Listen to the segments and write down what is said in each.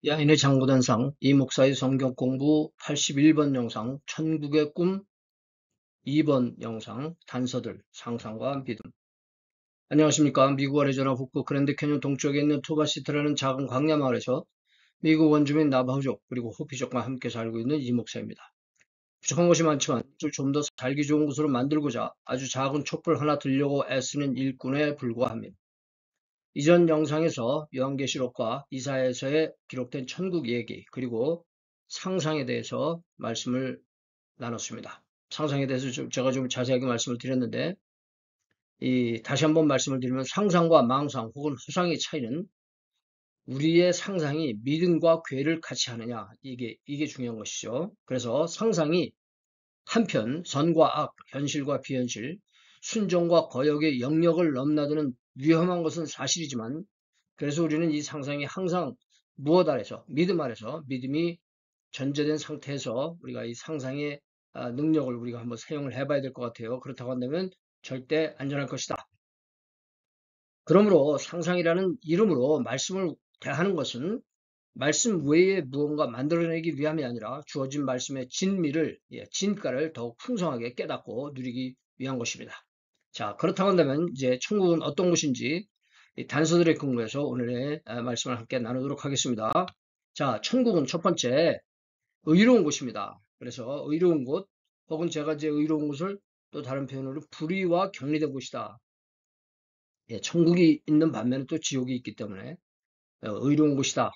야인의 장구단상 이 목사의 성경 공부 81번 영상 천국의 꿈 2번 영상 단서들 상상과 믿음. 안녕하십니까. 미국 애리조나 북부 그랜드 캐년 동쪽에 있는 투바시티라는 작은 광야 마을에서 미국 원주민 나바호족 그리고 호피족과 함께 살고 있는 이 목사입니다. 부족한 것이 많지만 좀 더 살기 좋은 곳으로 만들고자 아주 작은 촛불 하나 들려고 애쓰는 일꾼에 불과합니다. 이전 영상에서 요한계시록과 이사야서에 기록된 천국 얘기 그리고 상상에 대해서 말씀을 나눴습니다. 상상에 대해서 제가 좀 자세하게 말씀을 드렸는데 다시 한번 말씀을 드리면 상상과 망상 혹은 후상의 차이는 우리의 상상이 믿음과 괴를 같이 하느냐 이게 중요한 것이죠. 그래서 상상이 한편 선과 악, 현실과 비현실, 순종과 거역의 영역을 넘나드는 위험한 것은 사실이지만 그래서 우리는 이 상상이 항상 무엇 아래서, 믿음 아래서, 믿음이 전제된 상태에서 우리가 이 상상의 능력을 우리가 한번 사용을 해봐야 될 것 같아요. 그렇다고 한다면 절대 안전할 것이다. 그러므로 상상이라는 이름으로 말씀을 대하는 것은 말씀 외에 무언가 만들어내기 위함이 아니라 주어진 말씀의 진미를, 진가를 더욱 풍성하게 깨닫고 누리기 위한 것입니다. 자, 그렇다고 한다면 이제 천국은 어떤 곳인지 이 단서들의 근거에서 오늘의 말씀을 함께 나누도록 하겠습니다. 자, 천국은 첫 번째 의로운 곳입니다. 그래서 의로운 곳 혹은 제가 이제 의로운 곳을 또 다른 표현으로 불의와 격리된 곳이다. 예, 천국이 있는 반면에 또 지옥이 있기 때문에 의로운 곳이다.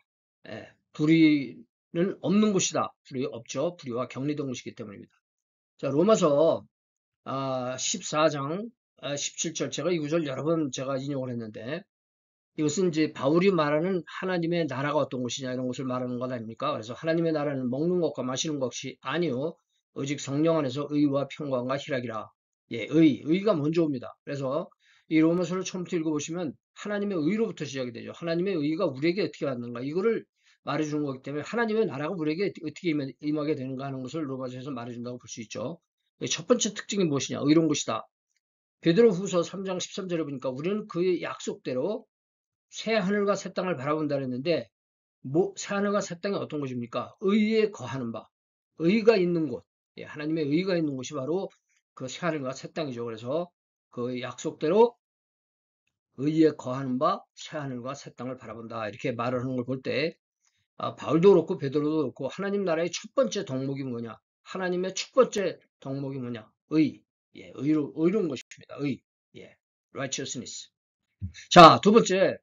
예, 불의는 없는 곳이다. 불의 없죠. 불의와 격리된 곳이기 때문입니다. 자, 로마서 14장 17절 제가 이 구절 여러 번 제가 인용을 했는데 이것은 이제 바울이 말하는 하나님의 나라가 어떤 것이냐 이런 것을 말하는 것 아닙니까? 그래서 하나님의 나라는 먹는 것과 마시는 것이 아니요 오직 성령 안에서 의와 평강과 희락이라. 예, 의가 먼저 옵니다. 그래서 이 로마서를 처음부터 읽어보시면 하나님의 의로부터 시작이 되죠. 하나님의 의가 우리에게 어떻게 왔는가 이거를 말해주는 거기 때문에 하나님의 나라가 우리에게 어떻게 임하게 되는가 하는 것을 로마서에서 말해준다고 볼 수 있죠. 첫 번째 특징이 무엇이냐? 의로운 것이다. 베드로후서 3장 13절에 보니까 우리는 그의 약속대로 새 하늘과 새 땅을 바라본다 그랬는데 새 하늘과 새 땅이 어떤 곳입니까? 의에 거하는 바, 의가 있는 곳, 하나님의 의가 있는 곳이 바로 그 새 하늘과 새 땅이죠. 그래서 그 약속대로 의에 거하는 바, 새 하늘과 새 땅을 바라본다 이렇게 말을 하는 걸 볼 때 바울도 그렇고 베드로도 그렇고 하나님 나라의 첫 번째 덕목이 뭐냐? 하나님의 첫 번째 덕목이 뭐냐? 의로운 것입니다. righteousness. 자, 두 번째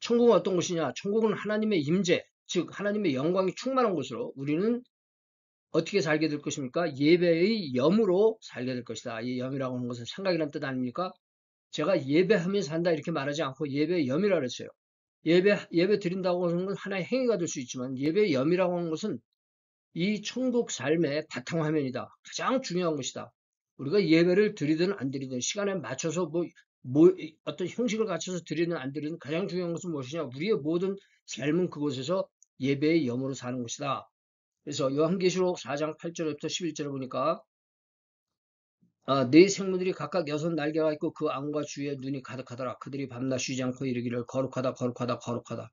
천국은 어떤 곳이냐? 천국은 하나님의 임재, 즉 하나님의 영광이 충만한 곳으로 우리는 어떻게 살게 될 것입니까? 예배의 염으로 살게 될 것이다. 이 염이라고 하는 것은 생각이라는 뜻 아닙니까? 제가 예배하며 산다 이렇게 말하지 않고 예배의 염이라 그랬어요. 예배 드린다고 하는 건 하나의 행위가 될 수 있지만 예배의 염이라고 하는 것은 이 천국 삶의 바탕화면이다. 가장 중요한 것이다. 우리가 예배를 드리든 안 드리든 시간에 맞춰서 어떤 형식을 갖춰서 드리든 안 드리든 가장 중요한 것은 무엇이냐? 우리의 모든 삶은 그곳에서 예배의 염으로 사는 것이다. 그래서 요한계시록 4장 8절부터 11절에 보니까 네 생물들이 각각 6날개가 있고 그 안과 주위에 눈이 가득하더라. 그들이 밤낮 쉬지 않고 이르기를 거룩하다 거룩하다 거룩하다.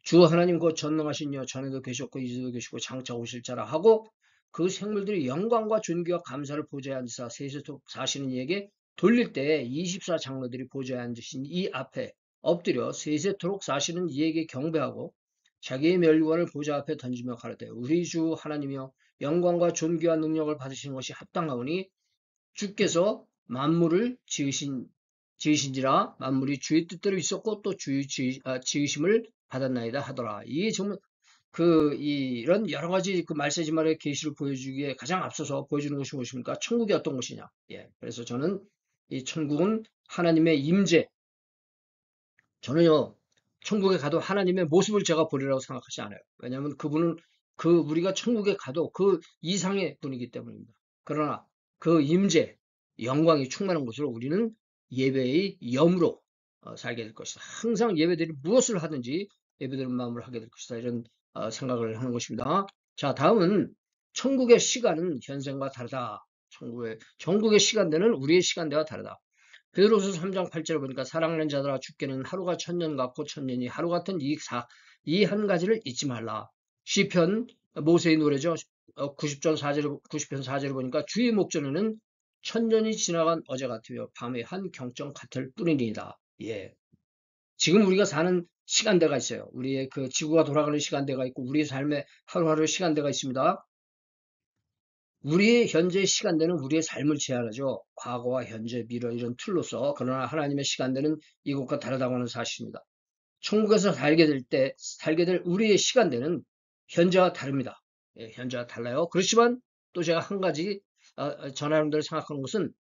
주 하나님 곧 전능하신 여 전에도 계셨고 이제도 계시고 장차 오실 자라 하고 그 생물들이 영광과 존귀와 감사를 보좌에 앉으사 세세토록 사시는 이에게 돌릴 때 24장로들이 보좌에 앉으신 이 앞에 엎드려 세세토록 사시는 이에게 경배하고 자기의 멸관을 보좌 앞에 던지며 가로되 우리 주 하나님이여 영광과 존귀와 능력을 받으시는 것이 합당하오니 주께서 만물을 지으신지라 만물이 주의 뜻대로 있었고 또 주의 지으심을 받았나이다 하더라. 이게 정말 이런 여러 가지 그 말세지말의 계시를 보여주기에 가장 앞서서 보여주는 것이 무엇입니까? 천국이 어떤 것이냐. 그래서 저는 이 천국은 하나님의 임재. 저는요, 천국에 가도 하나님의 모습을 제가 보리라고 생각하지 않아요. 왜냐하면 그분은 우리가 천국에 가도 그 이상의 분이기 때문입니다. 그러나 그 임재, 영광이 충만한 곳으로 우리는 예배의 염으로 살게 될 것이다. 항상 예배들이 무엇을 하든지 예배드리는 마음으로 하게 될 것이다. 이런 생각을 하는 것입니다. 자, 다음은 천국의 시간은 현생과 다르다. 천국의 시간대는 우리의 시간대와 다르다. 베드로서 3장 8절을 보니까 사랑하는 자들아 주께는 하루가 천년 같고 천년이 하루 같은 이 한 가지를 잊지 말라. 시편 모세의 노래죠. 90편 4절을 보니까 주의 목전에는 천년이 지나간 어제 같으며 밤의 한 경점 같을 뿐이니이다. 예. 지금 우리가 사는 시간대가 있어요. 우리의 그 지구가 돌아가는 시간대가 있고 우리의 삶의 하루하루 시간대가 있습니다. 우리의 현재 시간대는 우리의 삶을 제한하죠. 과거와 현재, 미래 이런 틀로서. 그러나 하나님의 시간대는 이것과 다르다고 하는 사실입니다. 천국에서 살게 될 우리의 시간대는 현재와 다릅니다. 예, 현재와 달라요. 그렇지만 또 제가 한 가지 전하는들 생각하는 것은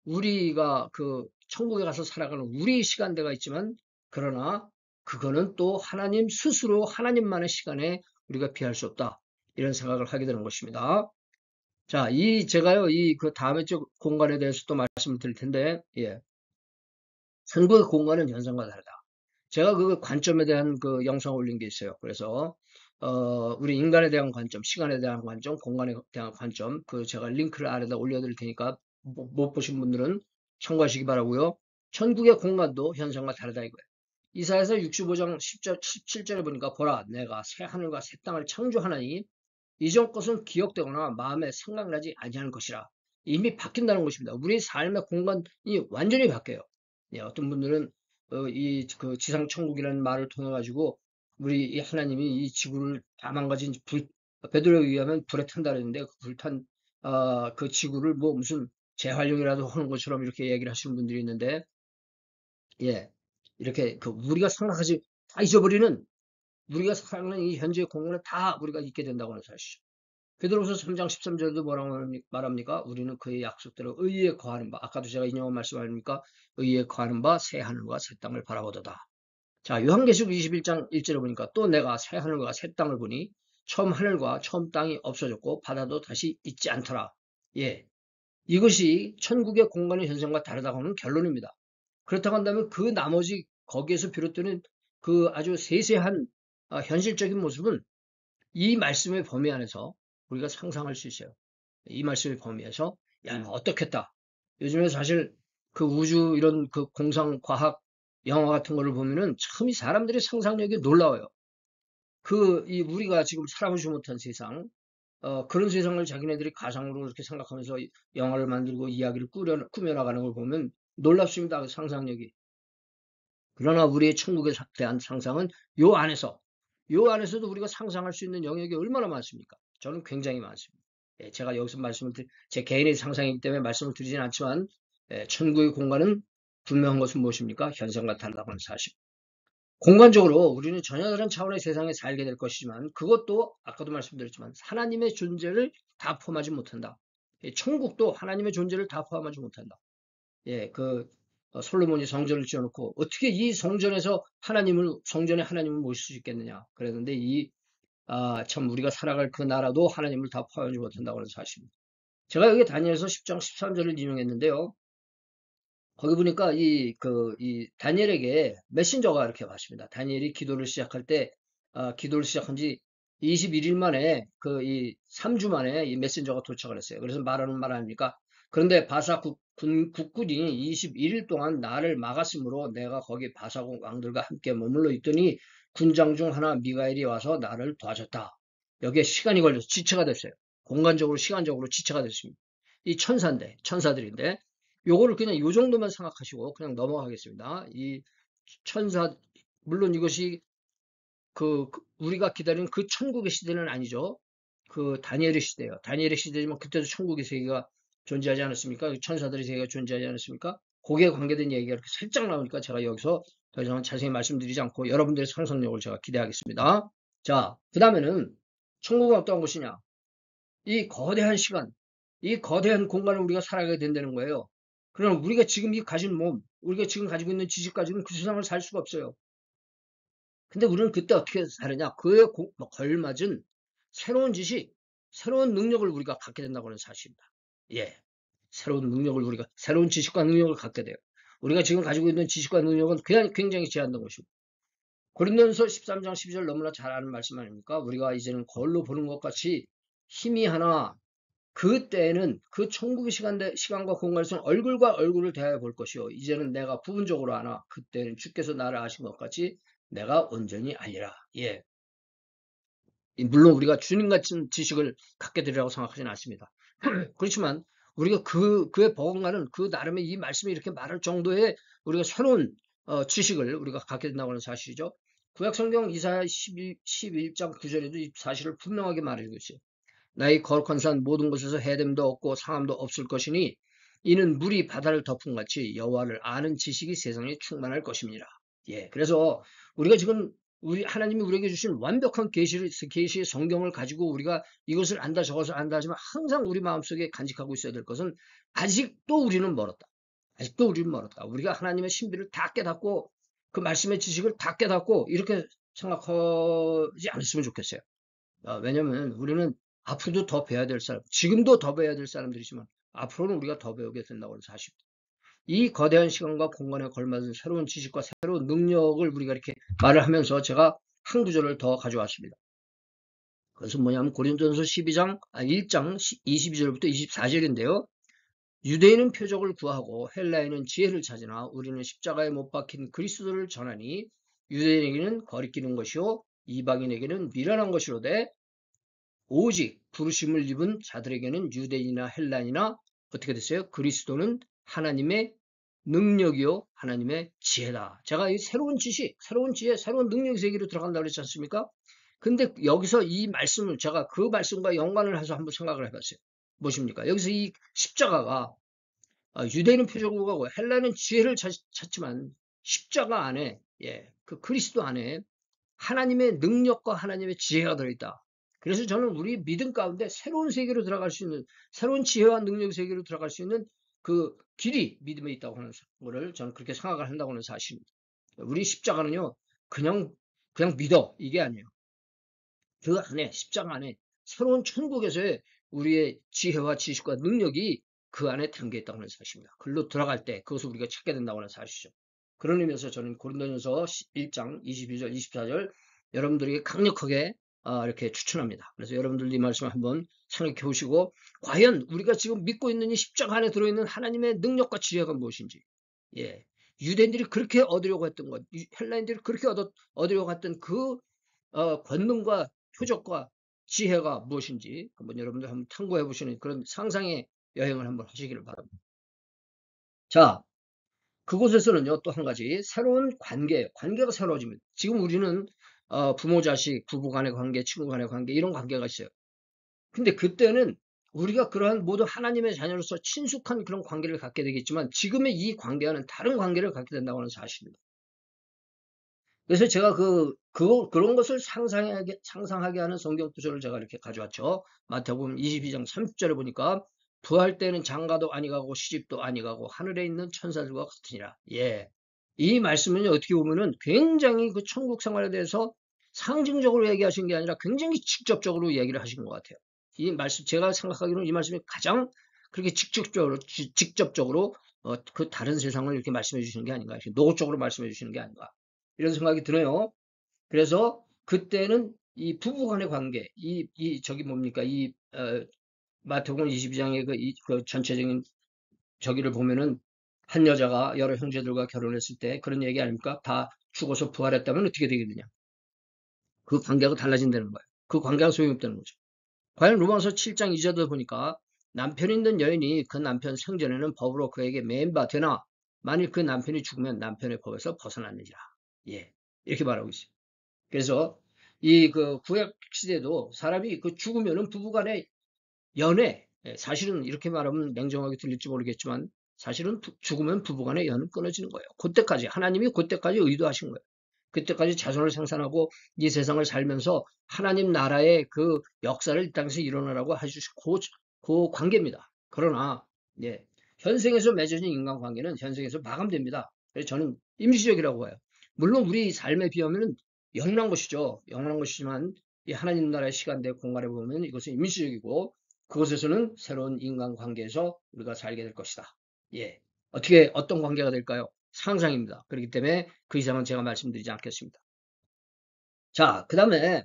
우리가 그 천국에 가서 살아가는 우리 시간대가 있지만 그러나 그거는 또 하나님 스스로 하나님만의 시간에 우리가 피할 수 없다. 이런 생각을 하게 되는 것입니다. 자, 제가요, 그 다음에 쪽 공간에 대해서 또 말씀을 드릴 텐데, 예. 천국의 공간은 현상과 다르다. 제가 그 관점에 대한 그 영상 올린 게 있어요. 그래서, 우리 인간에 대한 관점, 시간에 대한 관점, 공간에 대한 관점, 그 제가 링크를 아래다 올려드릴 테니까 못 보신 분들은 참고하시기 바라고요. 천국의 공간도 현상과 다르다 이거예요. 이사야서 65장 10절, 17절에 보니까 보라, 내가 새 하늘과 새 땅을 창조하나니 이전 것은 기억되거나 마음에 생각나지 아니하는 것이라. 이미 바뀐다는 것입니다. 우리 삶의 공간이 완전히 바뀌어요. 예, 어떤 분들은 그 지상 천국이라는 말을 통해 가지고 우리 이 하나님이 이 지구를 다 망가진 베드로에 의하면 불에 탄다 그랬는데 그 불탄 그 지구를 뭐 무슨 재활용이라도 하는 것처럼 이렇게 얘기를 하시는 분들이 있는데 예, 이렇게 그 우리가 생각하지 다 잊어버리는 우리가 살아가는 이 현재의 공간을 다 우리가 잊게 된다고 하는 사실이죠. 베드로후서 3장 13절도 뭐라고 말합니까? 우리는 그의 약속대로 의에 거하는 바, 아까도 제가 인용한 말씀 아닙니까? 의에 거하는 바 새 하늘과 새 땅을 바라보도다. 자, 요한계시록 21장 1절에 보니까 또 내가 새 하늘과 새 땅을 보니 처음 하늘과 처음 땅이 없어졌고 바다도 다시 있지 않더라. 예, 이것이 천국의 공간의 현상과 다르다고 하는 결론입니다. 그렇다고 한다면 그 나머지 거기에서 비롯되는 그 아주 세세한 현실적인 모습은 이 말씀의 범위 안에서 우리가 상상할 수 있어요. 이 말씀의 범위에서 야 어떻겠다. 요즘에 사실 그 우주 이런 그 공상 과학 영화 같은 거를 보면은 참 이 사람들의 상상력이 놀라워요. 이 우리가 지금 살아보지 못한 세상, 그런 세상을 자기네들이 가상으로 이렇게 생각하면서 영화를 만들고 이야기를 꾸며나가는 걸 보면 놀랍습니다. 그 상상력이. 그러나 우리의 천국에 대한 상상은 요 안에서, 요 안에서도 우리가 상상할 수 있는 영역이 얼마나 많습니까? 저는 굉장히 많습니다. 예, 제가 여기서 제 개인의 상상이기 때문에 말씀을 드리진 않지만, 천국의 공간은 분명한 것은 무엇입니까? 현상과 다르다고 하는 사실. 공간적으로 우리는 전혀 다른 차원의 세상에 살게 될 것이지만, 그것도 아까도 말씀드렸지만, 하나님의 존재를 다 포함하지 못한다. 예, 천국도 하나님의 존재를 다 포함하지 못한다. 예, 솔로몬이 성전을 지어놓고 어떻게 이 성전에 하나님을 모실 수 있겠느냐. 그랬는데 참 우리가 살아갈 그 나라도 하나님을 다 포함하지 못한다고 하는 사실입니다. 제가 여기 다니엘서 10장 13절을 인용했는데요. 거기 보니까 이 다니엘에게 메신저가 이렇게 왔습니다. 다니엘이 기도를 시작할 때, 기도를 시작한 지 21일 만에, 이 3주 만에 이 메신저가 도착을 했어요. 그래서 말하는 말 아닙니까? 그런데 바사 국군이 21일 동안 나를 막았으므로 내가 거기 바사국 왕들과 함께 머물러 있더니 군장 중 하나 미가엘이 와서 나를 도와줬다. 여기에 시간이 걸려서 지체가 됐어요. 공간적으로, 시간적으로 지체가 됐습니다. 이 천사들인데, 요거를 그냥 요 정도만 생각하시고 그냥 넘어가겠습니다. 이 천사, 물론 이것이 우리가 기다리는 그 천국의 시대는 아니죠. 그 다니엘의 시대예요. 다니엘의 시대지만 그때도 천국의 세계가 존재하지 않았습니까? 그 천사들의 세계가 존재하지 않았습니까? 거기에 관계된 얘기가 이렇게 살짝 나오니까 제가 여기서 더 이상 자세히 말씀드리지 않고 여러분들의 상상력을 제가 기대하겠습니다. 자, 그 다음에는 천국은 어떠한 곳이냐? 이 거대한 시간, 이 거대한 공간을 우리가 살아가게 된다는 거예요. 그럼 우리가 지금 가진 몸, 우리가 지금 가지고 있는 지식 가지고는 그 세상을 살 수가 없어요. 근데 우리는 그때 어떻게 사느냐? 그에 걸맞은 새로운 지식, 새로운 능력을 우리가 갖게 된다고 하는 사실입니다. 예. 새로운 지식과 능력을 갖게 돼요. 우리가 지금 가지고 있는 지식과 능력은 그냥 굉장히 제한된 것이고. 고린도전서 13장 12절 너무나 잘 아는 말씀 아닙니까? 우리가 이제는 거울로 보는 것 같이 힘이 하나 그때에는 그 천국의 시간과 공간에서는 얼굴과 얼굴을 대하여 볼 것이요. 이제는 내가 부분적으로 아나 그때는 주께서 나를 아신 것 같이 내가 온전히 알리라. 예. 물론 우리가 주님 같은 지식을 갖게 되리라고 생각하지는 않습니다. 그렇지만 우리가 그의 버금가는 그 나름의 이 말씀이 이렇게 말할 정도의 우리가 새로운 지식을 우리가 갖게 된다고 하는 사실이죠. 구약성경 이사야 11장 9절에도 이 사실을 분명하게 말해주고 있어요. 나의 거룩한 산 모든 곳에서 해됨도 없고 상함도 없을 것이니 이는 물이 바다를 덮은 같이 여호와를 아는 지식이 세상에 충만할 것입니다. 예, 그래서 우리가 지금 우리 하나님이 우리에게 주신 완벽한 계시의 성경을 가지고 우리가 이것을 안다 저것을 안다 하지만 항상 우리 마음속에 간직하고 있어야 될 것은 아직도 우리는 멀었다. 아직도 우리는 멀었다. 우리가 하나님의 신비를 다 깨닫고 그 말씀의 지식을 다 깨닫고 이렇게 생각하지 않았으면 좋겠어요. 왜냐면 우리는 앞으로도 더 배워야 될 사람, 지금도 더 배워야 될 사람들이지만 앞으로는 우리가 더 배우게 된다고 해서 사실입니다. 이 거대한 시간과 공간에 걸맞은 새로운 지식과 새로운 능력을 우리가 이렇게 말을 하면서 제가 한 구절을 더 가져왔습니다. 그것은 뭐냐면 고린도전서 1장 22절부터 24절인데요. 유대인은 표적을 구하고 헬라인은 지혜를 찾으나 우리는 십자가에 못 박힌 그리스도를 전하니 유대인에게는 거리끼는 것이요 이방인에게는 미련한 것이로되 오직 부르심을 입은 자들에게는 유대인이나 헬라인이나 어떻게 됐어요? 그리스도는 하나님의 능력이요 하나님의 지혜다. 제가 이 새로운 지식, 새로운 지혜, 새로운 능력 세계로 들어간다고 그랬지 않습니까? 근데 여기서 이 말씀을 제가 그 말씀과 연관을 해서 한번 생각을 해봤어요. 무엇입니까? 여기서 이 십자가가 유대인은 표적을 구하고 헬라인은 지혜를 찾지만 십자가 안에 그 그리스도 안에 하나님의 능력과 하나님의 지혜가 들어있다. 그래서 저는 우리 믿음 가운데 새로운 세계로 들어갈 수 있는 새로운 지혜와 능력 세계로 들어갈 수 있는 그 길이 믿음에 있다고 하는 거를 저는 그렇게 생각을 한다고 하는 사실입니다. 우리 십자가는요 그냥 믿어 이게 아니에요. 그 안에 십자가 안에 새로운 천국에서의 우리의 지혜와 지식과 능력이 그 안에 담겨 있다고 하는 사실입니다. 글로 들어갈 때 그것을 우리가 찾게 된다고 하는 사실이죠. 그런 의미에서 저는 고린도전서 1장 22절 24절 여러분들에게 강력하게 이렇게 추천합니다. 그래서 여러분들 이 말씀을 한번 생각해 보시고 과연 우리가 지금 믿고 있는 이 십자가 안에 들어있는 하나님의 능력과 지혜가 무엇인지 유대인들이 그렇게 얻으려고 했던 것 헬라인들이 그렇게 얻으려고 했던 그 권능과 표적과 지혜가 무엇인지 한번 여러분들 한번 탐구해 보시는 그런 상상의 여행을 한번 하시기를 바랍니다. 자, 그곳에서는요, 또 한 가지 새로운 관계가 새로워집니다. 지금 우리는 부모 자식, 부부 간의 관계, 친구 간의 관계 이런 관계가 있어요. 근데 그때는 우리가 그러한 모두 하나님의 자녀로서 친숙한 그런 관계를 갖게 되겠지만 지금의 이 관계와는 다른 관계를 갖게 된다고 하는 사실입니다. 그래서 제가 그런 것을 상상하게 하는 성경 구절을 제가 이렇게 가져왔죠. 마태복음 22장 30절에 보니까 부할 때는 장가도 아니가고 시집도 아니가고 하늘에 있는 천사들과 같으니라. 예. 이 말씀은 어떻게 보면은 굉장히 그 천국 생활에 대해서 상징적으로 얘기하신 게 아니라 굉장히 직접적으로 얘기를 하신 것 같아요. 이 말씀, 제가 생각하기로는 이 말씀이 가장 그렇게 직접적으로 그 다른 세상을 이렇게 말씀해 주시는 게 아닌가, 이렇게 노골적으로 말씀해 주시는 게 아닌가. 이런 생각이 들어요. 그래서 그때는 이 부부 간의 관계, 저기 뭡니까, 마태복음 22장의 그 전체적인 저기를 보면은 한 여자가 여러 형제들과 결혼했을 때 그런 얘기 아닙니까? 다 죽어서 부활했다면 어떻게 되겠느냐? 그 관계가 달라진다는 거예요. 그 관계가 소용없다는 거죠. 과연 로마서 7장 2절도 보니까 남편 있는 여인이 그 남편 생전에는 법으로 그에게 매인바 되나 만일 그 남편이 죽으면 남편의 법에서 벗어났느니라. 예. 이렇게 말하고 있어요. 그래서 이 그 구약 시대도 사람이 그 죽으면은 부부간의 연애, 사실은 이렇게 말하면 냉정하게 들릴지 모르겠지만 사실은 죽으면 부부간의 연은 끊어지는 거예요. 그때까지 하나님이 그때까지 의도하신 거예요. 그때까지 자손을 생산하고 이 세상을 살면서 하나님 나라의 그 역사를 이 땅에서 일어나라고 해주신 그 관계입니다. 그러나 예, 현생에서 맺어진 인간관계는 현생에서 마감됩니다. 그래서 저는 임시적이라고 봐요. 물론 우리 삶에 비하면 영원한 것이죠. 영원한 것이지만 이 하나님 나라의 시간대 공간에 보면 이것은 임시적이고 그곳에서는 새로운 인간관계에서 우리가 살게 될 것이다. 예, 어떤 관계가 될까요? 상상입니다. 그렇기 때문에 그 이상은 제가 말씀드리지 않겠습니다. 자, 그 다음에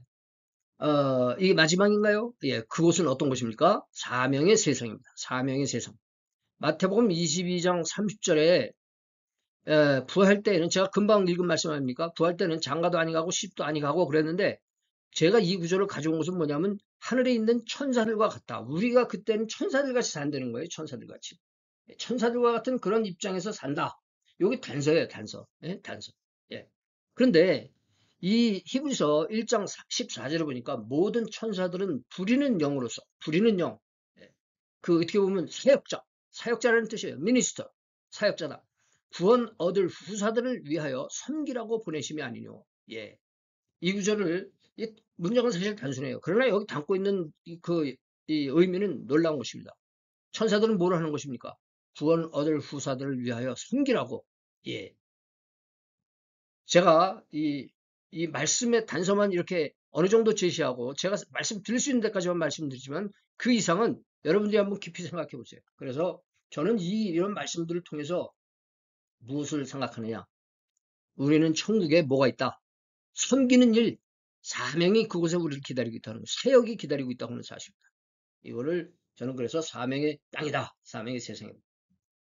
이게 마지막인가요? 예, 그곳은 어떤 곳입니까? 사명의 세상입니다. 사명의 세상. 마태복음 22장 30절에 부활 때는 제가 금방 읽은 말씀 아닙니까? 부활 때는 장가도 아니가고 시집도 아니가고 그랬는데 제가 이 구절을 가져온 것은 뭐냐면 하늘에 있는 천사들과 같다. 우리가 그때는 천사들 같이 산다는 거예요. 천사들 같이. 천사들과 같은 그런 입장에서 산다. 여기 단서예요, 단서. 예, 단서. 예. 그런데 이 히브리서 1장 14절을 보니까 모든 천사들은 부리는 영으로서, 부리는 영. 예. 그 어떻게 보면 사역자, 사역자라는 뜻이에요. 미니스터, 사역자다. 구원 얻을 후사들을 위하여 섬기라고 보내심이 아니뇨. 예. 이 구절을 이 문장은 사실 단순해요. 그러나 여기 담고 있는 이 의미는 놀라운 것입니다. 천사들은 뭘 하는 것입니까? 구원 얻을 후사들을 위하여 섬기라고. 예. 제가 이 말씀의 단서만 이렇게 어느 정도 제시하고 제가 말씀 드릴 수 있는 데까지만 말씀드리지만 그 이상은 여러분들이 한번 깊이 생각해 보세요. 그래서 저는 이런 말씀들을 통해서 무엇을 생각하느냐? 우리는 천국에 뭐가 있다? 섬기는 일, 사명이 그곳에 우리를 기다리고 있다는 것, 사역이 기다리고 있다고 하는 사실입니다. 이거를 저는 그래서 사명의 땅이다. 사명의 세상입니다.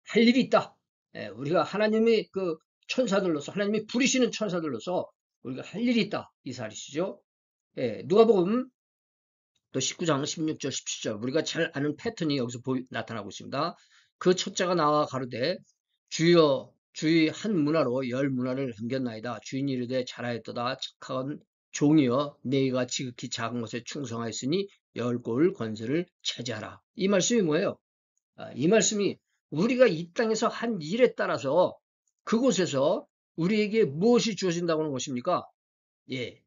할 일이 있다. 예, 우리가 하나님의 그 천사들로서 하나님이 부리시는 천사들로서 우리가 할 일이 있다. 이 사실이죠. 예, 누가복음 또 19장 16절 17절 우리가 잘 아는 패턴이 여기서 나타나고 있습니다. 그 첫째가 나와 가로되 주여 주의 한 문화로 열 문화를 남겼나이다. 주인이 이르되 잘하였도다. 착한 종이여 네가 지극히 작은 것에 충성하였으니 열 고을 권세를 차지하라. 이 말씀이 뭐예요? 이 말씀이 우리가 이 땅에서 한 일에 따라서 그곳에서 우리에게 무엇이 주어진다고 하는 것입니까? 예.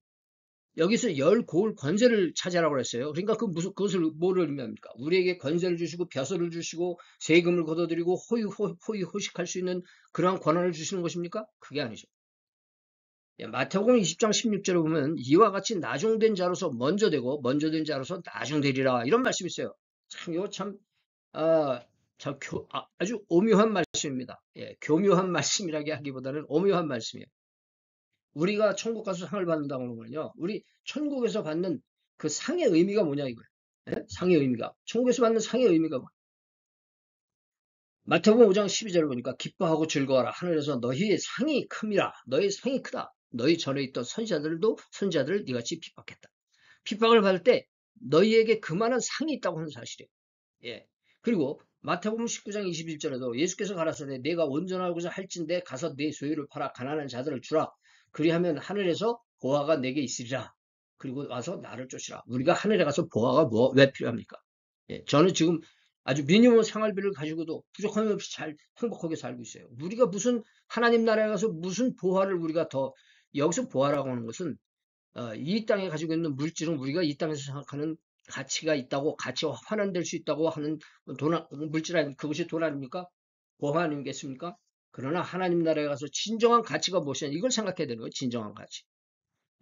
여기서 열 고을 권세를 차지하라고 그랬어요. 그러니까 그것을 뭐를 의미합니까? 우리에게 권세를 주시고 벼슬을 주시고 세금을 걷어들이고 호의호식할 수 있는 그러한 권한을 주시는 것입니까? 그게 아니죠. 예, 마태복음 20장 16절에 보면 이와 같이 나중된 자로서 먼저 되고 먼저 된 자로서 나중되리라 이런 말씀이 있어요. 참 이거 참 아, 아주 오묘한 말씀입니다. 예, 교묘한 말씀이라기 하기보다는 오묘한 말씀이에요. 우리가 천국 가서 상을 받는다고 하는 거는요. 우리 천국에서 받는 그 상의 의미가 뭐냐 이거예요. 예? 상의 의미가. 천국에서 받는 상의 의미가 뭐야? 마태복음 5장 12절을 보니까 기뻐하고 즐거워라. 하늘에서 너희의 상이 큼이라. 너희 상이 크다. 너희 전에 있던 선지자들을 이같이 핍박했다. 핍박을 받을 때 너희에게 그만한 상이 있다고 하는 사실이에요. 예. 그리고 마태복음 19장 21절에도 예수께서 가라사대 내가 온전하고자 할진대 가서 내 소유를 팔아 가난한 자들을 주라. 그리하면 하늘에서 보화가 내게 있으리라. 그리고 와서 나를 쫓으라. 우리가 하늘에 가서 보화가 왜 필요합니까? 예. 저는 지금 아주 미니멈 생활비를 가지고도 부족함이 없이 잘 행복하게 살고 있어요. 우리가 무슨 하나님 나라에 가서 무슨 보화를 우리가 더 여기서 보화라고 하는 것은 이 땅에 가지고 있는 물질은 우리가 이 땅에서 생각하는 가치가 있다고 가치와 환원될 수 있다고 하는 물질 아니 그것이 돈 아닙니까? 보화 아니겠습니까? 그러나 하나님 나라에 가서 진정한 가치가 무엇이냐 이걸 생각해야 되는 거예요. 진정한 가치.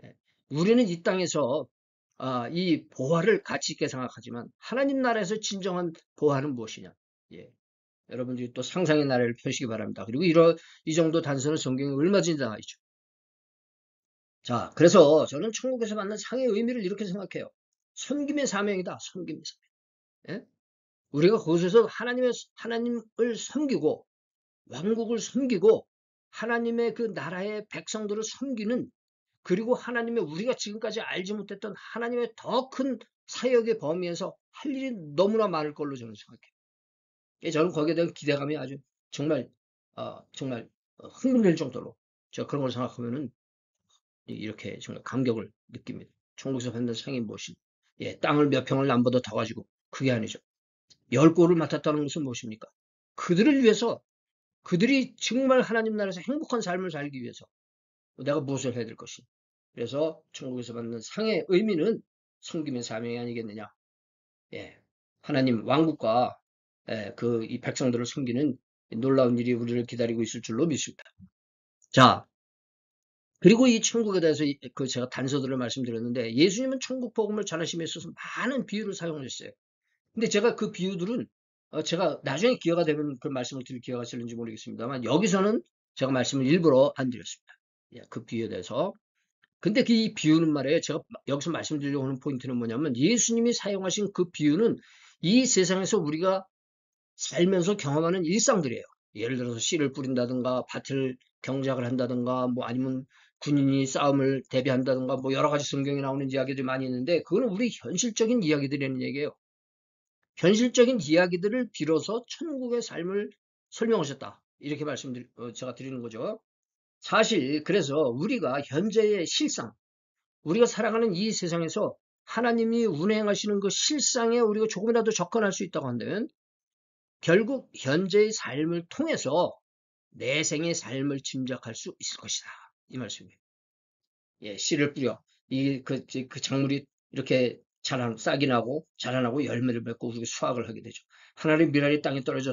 예. 우리는 이 땅에서 이 보화를 가치 있게 생각하지만 하나님 나라에서 진정한 보화는 무엇이냐? 예. 여러분들이 또 상상의 나라를 펴시기 바랍니다. 그리고 이 정도 단서는 성경에 얼마든지 나와 있죠. 자, 그래서 저는 천국에서 받는 상의 의미를 이렇게 생각해요. 섬김의 사명이다. 섬김의 사명. 예? 우리가 그곳에서 하나님을 섬기고 왕국을 섬기고 하나님의 그 나라의 백성들을 섬기는 그리고 하나님의 우리가 지금까지 알지 못했던 하나님의 더 큰 사역의 범위에서 할 일이 너무나 많을 걸로 저는 생각해요. 저는 거기에 대한 기대감이 아주 정말 정말 흥분될 정도로 제가 그런 걸 생각하면은 이렇게 정말 감격을 느낍니다. 천국에서 받는 상이 무엇이? 예, 땅을 몇 평을 남보다 더 가지고 그게 아니죠. 열 골을 맡았다는 것은 무엇입니까? 그들을 위해서 그들이 정말 하나님 나라에서 행복한 삶을 살기 위해서 내가 무엇을 해야 될 것이? 그래서 천국에서 받는 상의 의미는 섬김의 사명이 아니겠느냐? 예, 하나님 왕국과 이 백성들을 섬기는 놀라운 일이 우리를 기다리고 있을 줄로 믿습니다. 자, 그리고 이 천국에 대해서 제가 단서들을 말씀드렸는데 예수님은 천국 복음을 전하심에 있어서 많은 비유를 사용했어요. 근데 제가 그 비유들은 제가 나중에 기회가 되면 그 말씀을 드릴 기회가 있을는지 모르겠습니다만 여기서는 제가 말씀을 일부러 안 드렸습니다. 예, 그 비유에 대해서. 근데 이 비유는 말이에요. 제가 여기서 말씀드리려고 하는 포인트는 뭐냐면 예수님이 사용하신 그 비유는 이 세상에서 우리가 살면서 경험하는 일상들이에요. 예를 들어서 씨를 뿌린다든가 밭을 경작을 한다든가 뭐 아니면 군인이 싸움을 대비한다든가 뭐 여러 가지 성경에 나오는 이야기들이 많이 있는데 그거는 우리 현실적인 이야기들이라는 얘기예요. 현실적인 이야기들을 빌어서 천국의 삶을 설명하셨다. 이렇게 제가 드리는 거죠. 사실 그래서 우리가 현재의 실상, 우리가 살아가는 이 세상에서 하나님이 운행하시는 그 실상에 우리가 조금이라도 접근할 수 있다고 한다면 결국 현재의 삶을 통해서 내생의 삶을 짐작할 수 있을 것이다. 이 말씀이에요. 예, 씨를 뿌려 그 작물이 이렇게 싹이 나고 자라나고 열매를 맺고 우리가 수확을 하게 되죠. 하나님 미랄이 땅에 떨어져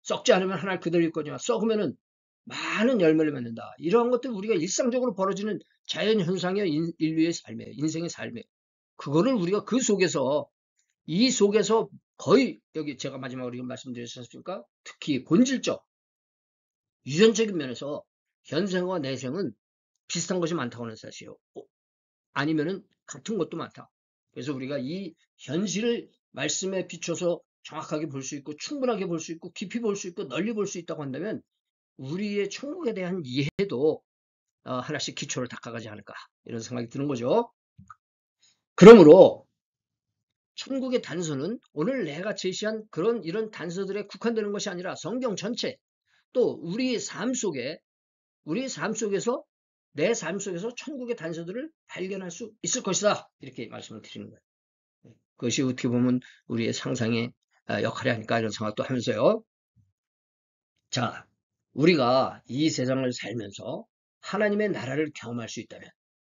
썩지 않으면 하나님 그대로 있거니와 썩으면은 많은 열매를 맺는다. 이러한 것들 우리가 일상적으로 벌어지는 자연 현상이야. 인류의 삶이에요. 인생의 삶이에요. 그거를 우리가 이 속에서 거의 여기 제가 마지막으로 말씀드렸지 않습니까? 특히 본질적 유전적인 면에서 현생과 내생은 비슷한 것이 많다고 하는 사실이에요. 아니면은 같은 것도 많다. 그래서 우리가 이 현실을 말씀에 비춰서 정확하게 볼 수 있고 충분하게 볼 수 있고 깊이 볼 수 있고 널리 볼 수 있다고 한다면 우리의 천국에 대한 이해도 하나씩 기초를 닦아가지 않을까 이런 생각이 드는 거죠. 그러므로 천국의 단서는 오늘 내가 제시한 이런 단서들에 국한되는 것이 아니라 성경 전체 또 우리 삶 속에서 내 삶 속에서 천국의 단서들을 발견할 수 있을 것이다. 이렇게 말씀을 드리는 거예요. 그것이 어떻게 보면 우리의 상상의 역할이 아닐까 이런 생각도 하면서요. 자, 우리가 이 세상을 살면서 하나님의 나라를 경험할 수 있다면,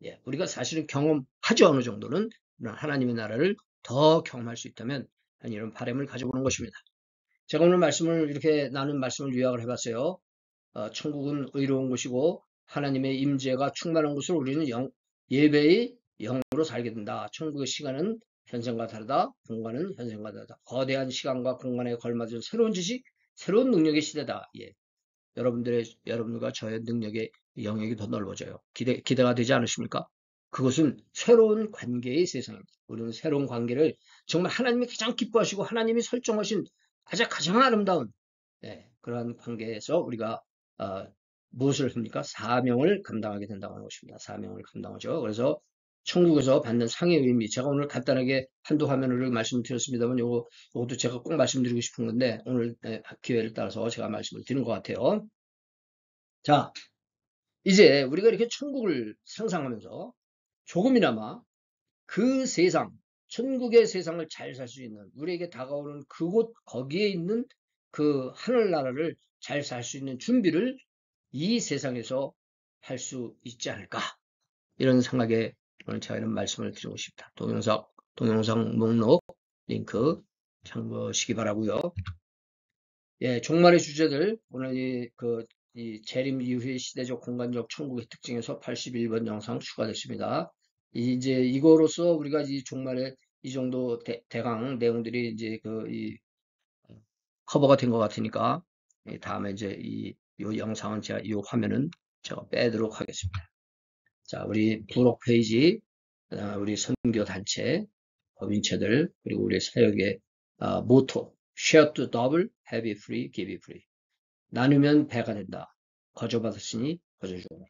예, 우리가 사실은 경험하죠. 어느 정도는 하나님의 나라를 더 경험할 수 있다면 이런 바람을 가져보는 것입니다. 제가 오늘 이렇게 나눈 말씀을 요약을 해봤어요. 천국은 의로운 곳이고 하나님의 임재가 충만한 곳을 우리는 예배의 영으로 살게 된다. 천국의 시간은 현생과 다르다. 공간은 현생과 다르다. 거대한 시간과 공간에 걸맞은 새로운 지식, 새로운 능력의 시대다. 예. 여러분들과 저의 능력의 영역이 더 넓어져요. 기대가 되지 않으십니까? 그것은 새로운 관계의 세상입니다. 우리는 새로운 관계를 정말 하나님이 가장 기뻐하시고 하나님이 설정하신 가장 아름다운 그러한 관계에서 우리가 무엇을 합니까? 사명을 감당하게 된다고 하는 것입니다. 사명을 감당하죠. 그래서 천국에서 받는 상의 의미, 제가 오늘 간단하게 한두 화면을 말씀드렸습니다만 이것도 제가 꼭 말씀드리고 싶은 건데 오늘 기회를 따라서 제가 말씀을 드린 것 같아요. 자, 이제 우리가 이렇게 천국을 상상하면서 조금이나마 그 세상, 천국의 세상을 잘 살 수 있는 우리에게 다가오는 거기에 있는 그 하늘나라를 잘 살 수 있는 준비를 이 세상에서 할 수 있지 않을까 이런 생각에 오늘 제가 이런 말씀을 드리고 싶다. 동영상 목록 링크 참고하시기 바라고요. 예, 종말의 주제들 오늘 이 재림 이후의 시대적 공간적 천국의 특징에서 81번 영상 추가됐습니다. 이제 이거로서 우리가 이 종말의 이 정도 대강 내용들이 이제 커버가 된 것 같으니까 다음에 이제 이 영상은 이 화면은 제가 빼도록 하겠습니다. 자, 우리 부록 페이지, 우리 선교 단체, 법인체들, 그리고 우리 사역의 모토, share to double, have it free, give it free. 나누면 배가 된다. 거저받았으니 거저주라.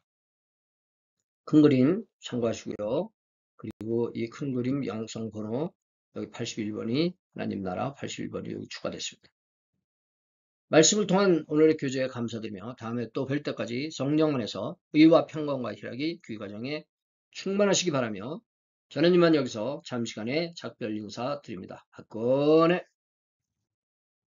큰 그림 참고하시고요. 그리고 이 큰 그림 영상 번호 여기 81번이 하나님 나라 81번이 여기 추가됐습니다. 말씀을 통한 오늘의 교제에 감사드리며 다음에 또 뵐 때까지 성령 안에서 의와 평강과 희락이 귀 가정에 충만하시기 바라며 저는 이만 여기서 잠시간의 작별 인사 드립니다. 박건의